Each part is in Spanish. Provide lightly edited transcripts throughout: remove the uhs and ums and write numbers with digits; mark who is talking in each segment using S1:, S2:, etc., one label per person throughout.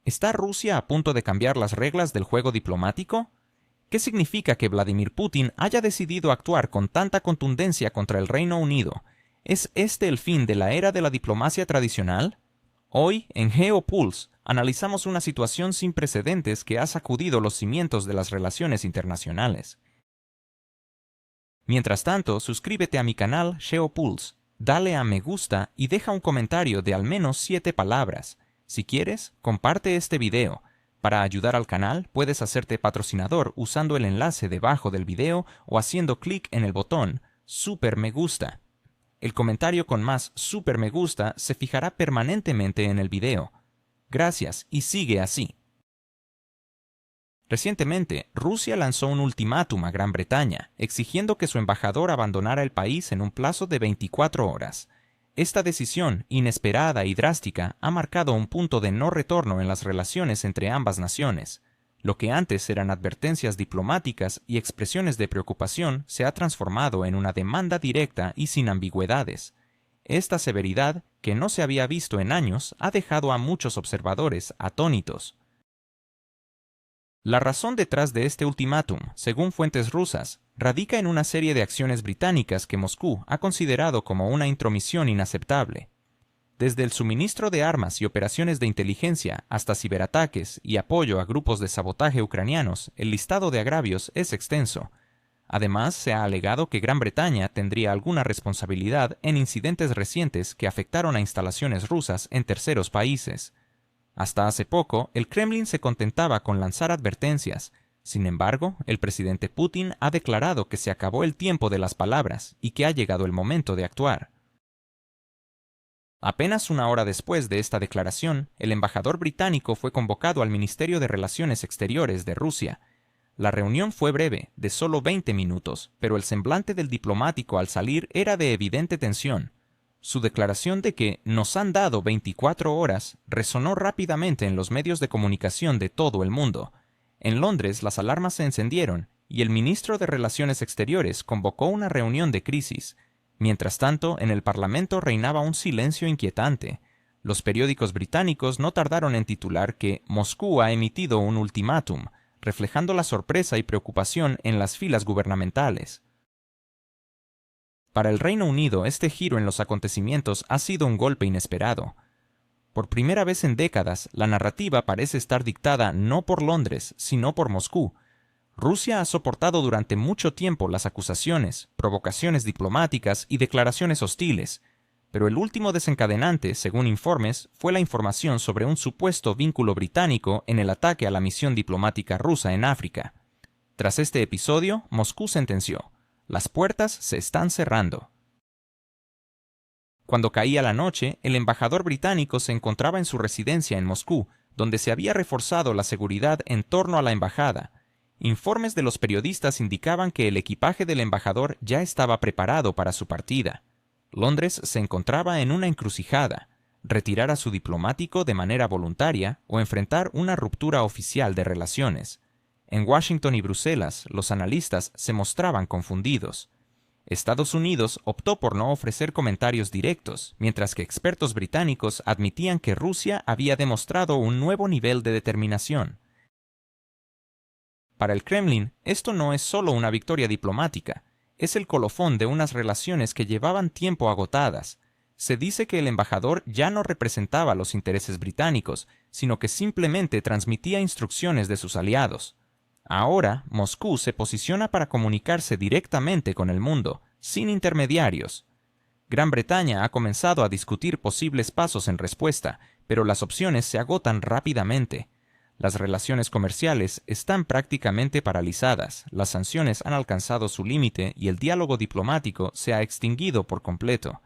S1: ¿Está Rusia a punto de cambiar las reglas del juego diplomático? ¿Qué significa que Vladimir Putin haya decidido actuar con tanta contundencia contra el Reino Unido? ¿Es este el fin de la era de la diplomacia tradicional? Hoy, en GeoPulse, analizamos una situación sin precedentes que ha sacudido los cimientos de las relaciones internacionales. Mientras tanto, suscríbete a mi canal GeoPulse, dale a me gusta y deja un comentario de al menos 7 palabras. Si quieres, comparte este video. Para ayudar al canal, puedes hacerte patrocinador usando el enlace debajo del video o haciendo clic en el botón Super Me Gusta. El comentario con más Super Me Gusta se fijará permanentemente en el video. Gracias y sigue así. Recientemente, Rusia lanzó un ultimátum a Gran Bretaña, exigiendo que su embajador abandonara el país en un plazo de 24 horas. Esta decisión, inesperada y drástica, ha marcado un punto de no retorno en las relaciones entre ambas naciones. Lo que antes eran advertencias diplomáticas y expresiones de preocupación se ha transformado en una demanda directa y sin ambigüedades. Esta severidad, que no se había visto en años, ha dejado a muchos observadores atónitos. La razón detrás de este ultimátum, según fuentes rusas, radica en una serie de acciones británicas que Moscú ha considerado como una intromisión inaceptable. Desde el suministro de armas y operaciones de inteligencia hasta ciberataques y apoyo a grupos de sabotaje ucranianos, el listado de agravios es extenso. Además, se ha alegado que Gran Bretaña tendría alguna responsabilidad en incidentes recientes que afectaron a instalaciones rusas en terceros países. Hasta hace poco, el Kremlin se contentaba con lanzar advertencias. Sin embargo, el presidente Putin ha declarado que se acabó el tiempo de las palabras y que ha llegado el momento de actuar. Apenas una hora después de esta declaración, el embajador británico fue convocado al Ministerio de Relaciones Exteriores de Rusia. La reunión fue breve, de solo 20 minutos, pero el semblante del diplomático al salir era de evidente tensión. Su declaración de que «nos han dado 24 horas» resonó rápidamente en los medios de comunicación de todo el mundo. En Londres las alarmas se encendieron y el ministro de Relaciones Exteriores convocó una reunión de crisis. Mientras tanto, en el Parlamento reinaba un silencio inquietante. Los periódicos británicos no tardaron en titular que Moscú ha emitido un ultimátum, reflejando la sorpresa y preocupación en las filas gubernamentales. Para el Reino Unido, este giro en los acontecimientos ha sido un golpe inesperado. Por primera vez en décadas, la narrativa parece estar dictada no por Londres, sino por Moscú. Rusia ha soportado durante mucho tiempo las acusaciones, provocaciones diplomáticas y declaraciones hostiles, pero el último desencadenante, según informes, fue la información sobre un supuesto vínculo británico en el ataque a la misión diplomática rusa en África. Tras este episodio, Moscú sentenció: «Las puertas se están cerrando». Cuando caía la noche, el embajador británico se encontraba en su residencia en Moscú, donde se había reforzado la seguridad en torno a la embajada. Informes de los periodistas indicaban que el equipaje del embajador ya estaba preparado para su partida. Londres se encontraba en una encrucijada: retirar a su diplomático de manera voluntaria o enfrentar una ruptura oficial de relaciones. En Washington y Bruselas, los analistas se mostraban confundidos. Estados Unidos optó por no ofrecer comentarios directos, mientras que expertos británicos admitían que Rusia había demostrado un nuevo nivel de determinación. Para el Kremlin, esto no es solo una victoria diplomática, es el colofón de unas relaciones que llevaban tiempo agotadas. Se dice que el embajador ya no representaba los intereses británicos, sino que simplemente transmitía instrucciones de sus aliados. Ahora, Moscú se posiciona para comunicarse directamente con el mundo, sin intermediarios. Gran Bretaña ha comenzado a discutir posibles pasos en respuesta, pero las opciones se agotan rápidamente. Las relaciones comerciales están prácticamente paralizadas, las sanciones han alcanzado su límite y el diálogo diplomático se ha extinguido por completo.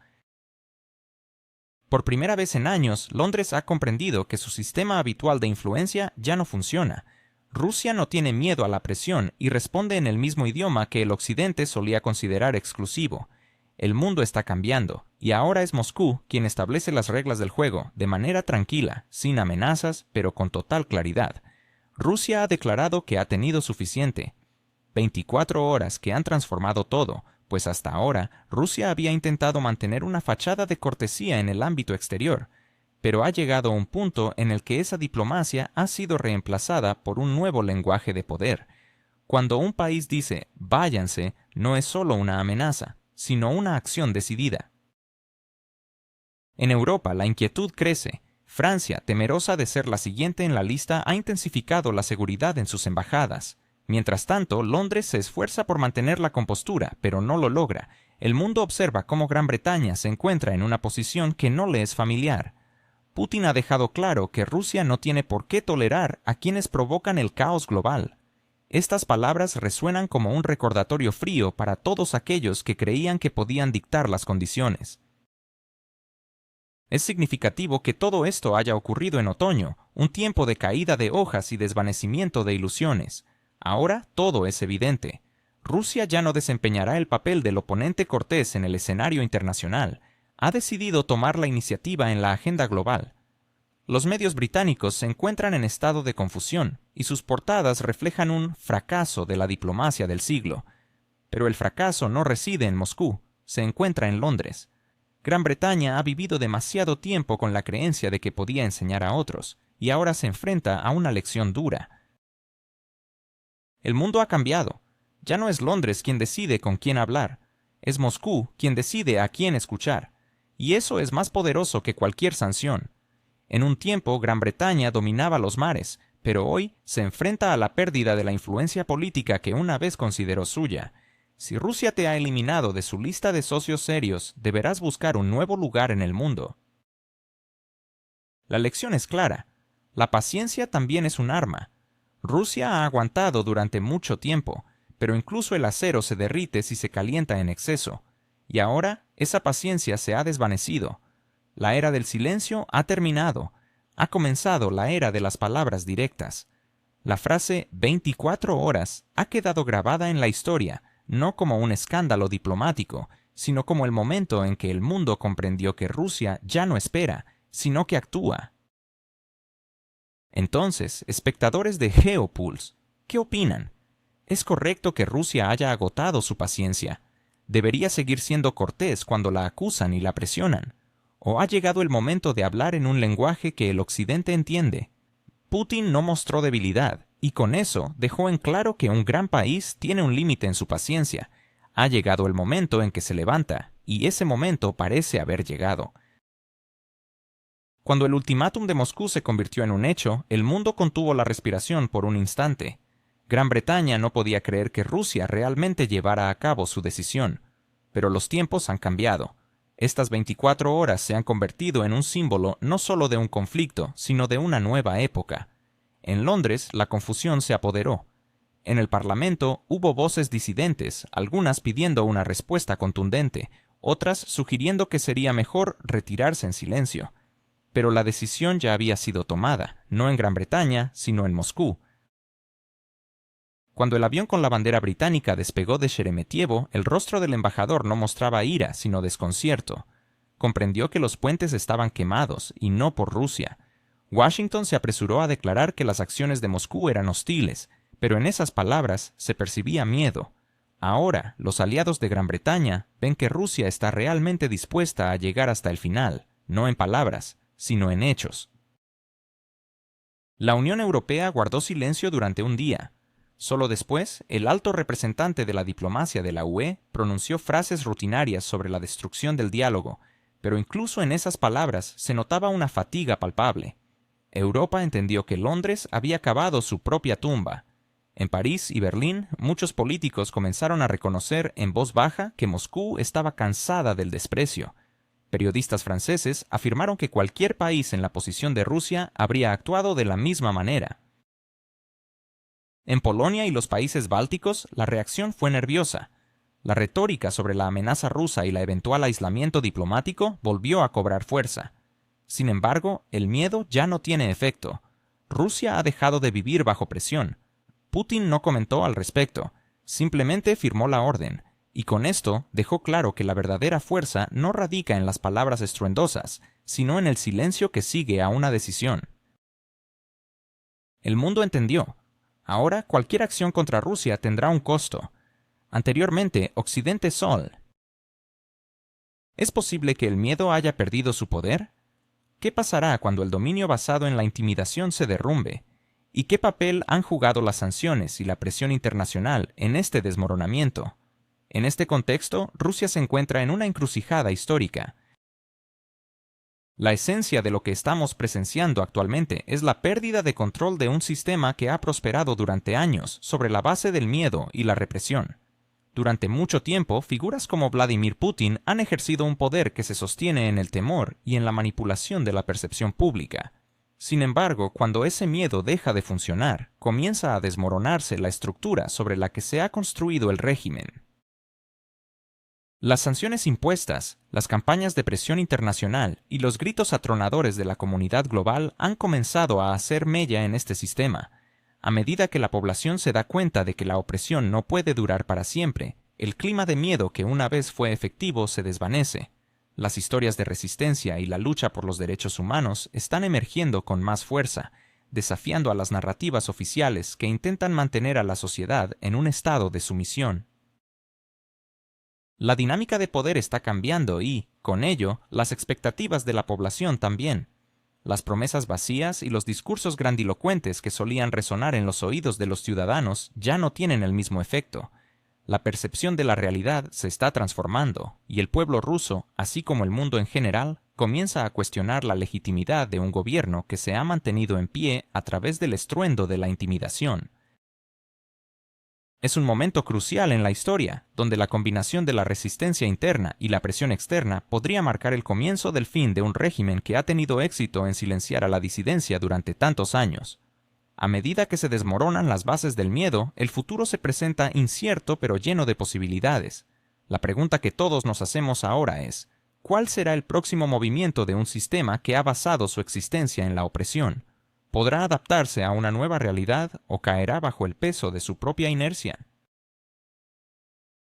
S1: Por primera vez en años, Londres ha comprendido que su sistema habitual de influencia ya no funciona. Rusia no tiene miedo a la presión y responde en el mismo idioma que el Occidente solía considerar exclusivo. El mundo está cambiando, y ahora es Moscú quien establece las reglas del juego, de manera tranquila, sin amenazas, pero con total claridad. Rusia ha declarado que ha tenido suficiente. 24 horas que han transformado todo, pues hasta ahora Rusia había intentado mantener una fachada de cortesía en el ámbito exterior. pero ha llegado un punto en el que esa diplomacia ha sido reemplazada por un nuevo lenguaje de poder. Cuando un país dice «váyanse», no es solo una amenaza, sino una acción decidida. En Europa la inquietud crece. Francia, temerosa de ser la siguiente en la lista, ha intensificado la seguridad en sus embajadas. Mientras tanto, Londres se esfuerza por mantener la compostura, pero no lo logra. El mundo observa cómo Gran Bretaña se encuentra en una posición que no le es familiar. Putin ha dejado claro que Rusia no tiene por qué tolerar a quienes provocan el caos global. Estas palabras resuenan como un recordatorio frío para todos aquellos que creían que podían dictar las condiciones. Es significativo que todo esto haya ocurrido en otoño, un tiempo de caída de hojas y desvanecimiento de ilusiones. Ahora todo es evidente. Rusia ya no desempeñará el papel del oponente cortés en el escenario internacional. Ha decidido tomar la iniciativa en la agenda global. Los medios británicos se encuentran en estado de confusión y sus portadas reflejan un fracaso de la diplomacia del siglo. Pero el fracaso no reside en Moscú, se encuentra en Londres. Gran Bretaña ha vivido demasiado tiempo con la creencia de que podía enseñar a otros, y ahora se enfrenta a una lección dura. El mundo ha cambiado. Ya no es Londres quien decide con quién hablar, es Moscú quien decide a quién escuchar, y eso es más poderoso que cualquier sanción. En un tiempo Gran Bretaña dominaba los mares, pero hoy se enfrenta a la pérdida de la influencia política que una vez consideró suya. Si Rusia te ha eliminado de su lista de socios serios, deberás buscar un nuevo lugar en el mundo. La lección es clara. La paciencia también es un arma. Rusia ha aguantado durante mucho tiempo, pero incluso el acero se derrite si se calienta en exceso. Y ahora esa paciencia se ha desvanecido. La era del silencio ha terminado. Ha comenzado la era de las palabras directas. La frase 24 horas ha quedado grabada en la historia, no como un escándalo diplomático, sino como el momento en que el mundo comprendió que Rusia ya no espera, sino que actúa. Entonces, espectadores de Geopulse, ¿qué opinan? ¿Es correcto que Rusia haya agotado su paciencia? ¿Debería seguir siendo cortés cuando la acusan y la presionan? ¿O ha llegado el momento de hablar en un lenguaje que el Occidente entiende? Putin no mostró debilidad, y con eso dejó en claro que un gran país tiene un límite en su paciencia. Ha llegado el momento en que se levanta, y ese momento parece haber llegado. Cuando el ultimátum de Moscú se convirtió en un hecho, el mundo contuvo la respiración por un instante. Gran Bretaña no podía creer que Rusia realmente llevara a cabo su decisión. Pero los tiempos han cambiado. Estas 24 horas se han convertido en un símbolo no solo de un conflicto, sino de una nueva época. En Londres, la confusión se apoderó. En el Parlamento hubo voces disidentes, algunas pidiendo una respuesta contundente, otras sugiriendo que sería mejor retirarse en silencio. Pero la decisión ya había sido tomada, no en Gran Bretaña, sino en Moscú. Cuando el avión con la bandera británica despegó de Sheremetyevo, el rostro del embajador no mostraba ira, sino desconcierto. Comprendió que los puentes estaban quemados, y no por Rusia. Washington se apresuró a declarar que las acciones de Moscú eran hostiles, pero en esas palabras se percibía miedo. Ahora, los aliados de Gran Bretaña ven que Rusia está realmente dispuesta a llegar hasta el final, no en palabras, sino en hechos. La Unión Europea guardó silencio durante un día. Solo después, el alto representante de la diplomacia de la UE pronunció frases rutinarias sobre la destrucción del diálogo, pero incluso en esas palabras se notaba una fatiga palpable. Europa entendió que Londres había cavado su propia tumba. En París y Berlín, muchos políticos comenzaron a reconocer en voz baja que Moscú estaba cansada del desprecio. Periodistas franceses afirmaron que cualquier país en la posición de Rusia habría actuado de la misma manera. En Polonia y los países bálticos, la reacción fue nerviosa. La retórica sobre la amenaza rusa y la eventual aislamiento diplomático volvió a cobrar fuerza. Sin embargo, el miedo ya no tiene efecto. Rusia ha dejado de vivir bajo presión. Putin no comentó al respecto, simplemente firmó la orden, y con esto dejó claro que la verdadera fuerza no radica en las palabras estruendosas, sino en el silencio que sigue a una decisión. El mundo entendió. Ahora cualquier acción contra Rusia tendrá un costo. Anteriormente, Occidente Sol. ¿Es posible que el miedo haya perdido su poder? ¿Qué pasará cuando el dominio basado en la intimidación se derrumbe? ¿Y qué papel han jugado las sanciones y la presión internacional en este desmoronamiento? En este contexto, Rusia se encuentra en una encrucijada histórica. La esencia de lo que estamos presenciando actualmente es la pérdida de control de un sistema que ha prosperado durante años sobre la base del miedo y la represión. Durante mucho tiempo, figuras como Vladimir Putin han ejercido un poder que se sostiene en el temor y en la manipulación de la percepción pública. Sin embargo, cuando ese miedo deja de funcionar, comienza a desmoronarse la estructura sobre la que se ha construido el régimen. Las sanciones impuestas, las campañas de presión internacional y los gritos atronadores de la comunidad global han comenzado a hacer mella en este sistema. A medida que la población se da cuenta de que la opresión no puede durar para siempre, el clima de miedo que una vez fue efectivo se desvanece. Las historias de resistencia y la lucha por los derechos humanos están emergiendo con más fuerza, desafiando a las narrativas oficiales que intentan mantener a la sociedad en un estado de sumisión. La dinámica de poder está cambiando y, con ello, las expectativas de la población también. Las promesas vacías y los discursos grandilocuentes que solían resonar en los oídos de los ciudadanos ya no tienen el mismo efecto. La percepción de la realidad se está transformando, y el pueblo ruso, así como el mundo en general, comienza a cuestionar la legitimidad de un gobierno que se ha mantenido en pie a través del estruendo de la intimidación. Es un momento crucial en la historia, donde la combinación de la resistencia interna y la presión externa podría marcar el comienzo del fin de un régimen que ha tenido éxito en silenciar a la disidencia durante tantos años. A medida que se desmoronan las bases del miedo, el futuro se presenta incierto pero lleno de posibilidades. La pregunta que todos nos hacemos ahora es, ¿cuál será el próximo movimiento de un sistema que ha basado su existencia en la opresión? ¿Podrá adaptarse a una nueva realidad o caerá bajo el peso de su propia inercia?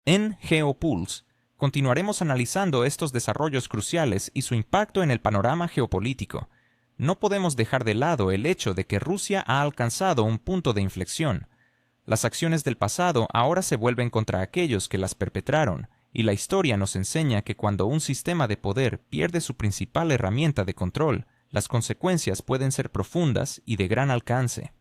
S1: En Geopulse, continuaremos analizando estos desarrollos cruciales y su impacto en el panorama geopolítico. No podemos dejar de lado el hecho de que Rusia ha alcanzado un punto de inflexión. Las acciones del pasado ahora se vuelven contra aquellos que las perpetraron, y la historia nos enseña que cuando un sistema de poder pierde su principal herramienta de control, las consecuencias pueden ser profundas y de gran alcance.